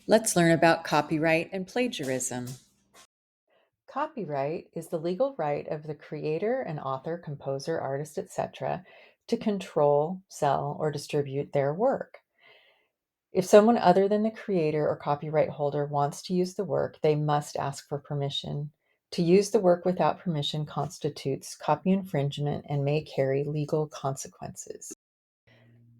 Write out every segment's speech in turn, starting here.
Let's learn about copyright and plagiarism. Copyright is the legal right of the creator and author, composer, artist, etc., to control, sell, or distribute their work. If someone other than the creator or copyright holder wants to use the work, they must ask for permission. To use the work without permission constitutes copy infringement and may carry legal consequences.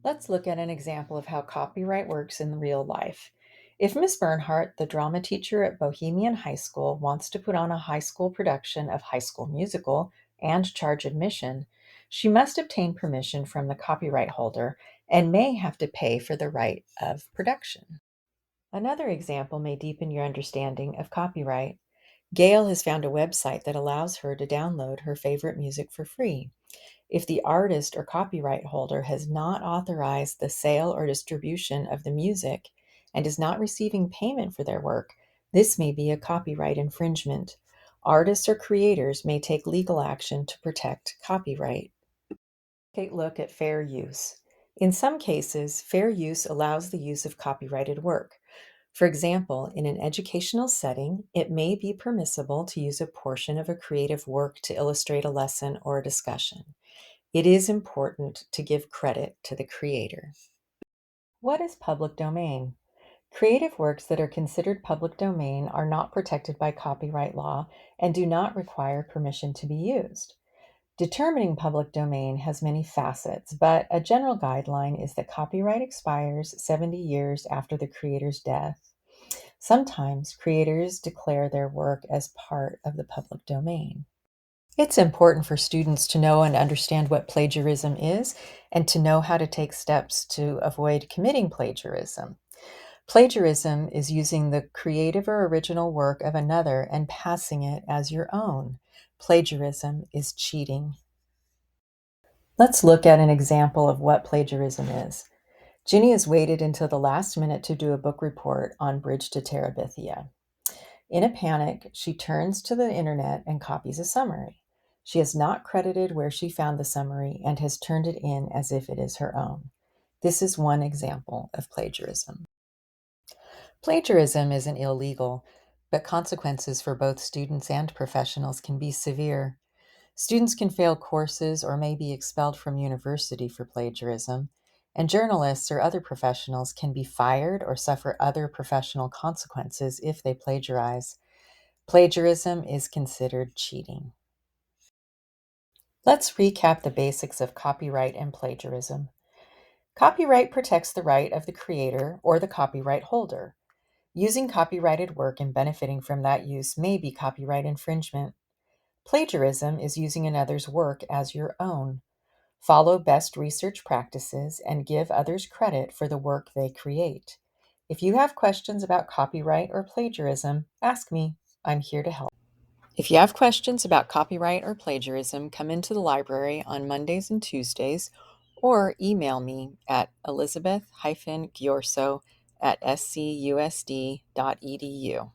Let's look at an example of how copyright works in real life. If Miss Bernhardt, the drama teacher at Bohemian High School, wants to put on a high school production of High School Musical and charge admission, she must obtain permission from the copyright holder and may have to pay for the right of production. Another example may deepen your understanding of copyright. Gail has found a website that allows her to download her favorite music for free. If the artist or copyright holder has not authorized the sale or distribution of the music and is not receiving payment for their work, this may be a copyright infringement. Artists or creators may take legal action to protect copyright. Take a look at fair use. In some cases, fair use allows the use of copyrighted work. For example, in an educational setting, it may be permissible to use a portion of a creative work to illustrate a lesson or a discussion. It is important to give credit to the creator. What is public domain? Creative works that are considered public domain are not protected by copyright law and do not require permission to be used. Determining public domain has many facets, but a general guideline is that copyright expires 70 years after the creator's death. Sometimes creators declare their work as part of the public domain. It's important for students to know and understand what plagiarism is and to know how to take steps to avoid committing plagiarism. Plagiarism is using the creative or original work of another and passing it as your own. Plagiarism is cheating. Let's look at an example of what plagiarism is. Ginny has waited until the last minute to do a book report on Bridge to Terabithia. In a panic, she turns to the internet and copies a summary. She has not credited where she found the summary and has turned it in as if it is her own. This is one example of plagiarism. Plagiarism isn't illegal, but consequences for both students and professionals can be severe. Students can fail courses or may be expelled from university for plagiarism, and journalists or other professionals can be fired or suffer other professional consequences if they plagiarize. Plagiarism is considered cheating. Let's recap the basics of copyright and plagiarism. Copyright protects the right of the creator or the copyright holder. Using copyrighted work and benefiting from that use may be copyright infringement. Plagiarism is using another's work as your own. Follow best research practices and give others credit for the work they create. If you have questions about copyright or plagiarism, ask me. I'm here to help. If you have questions about copyright or plagiarism, come into the library on Mondays and Tuesdays or email me at elizabeth-giorso@scusd.edu.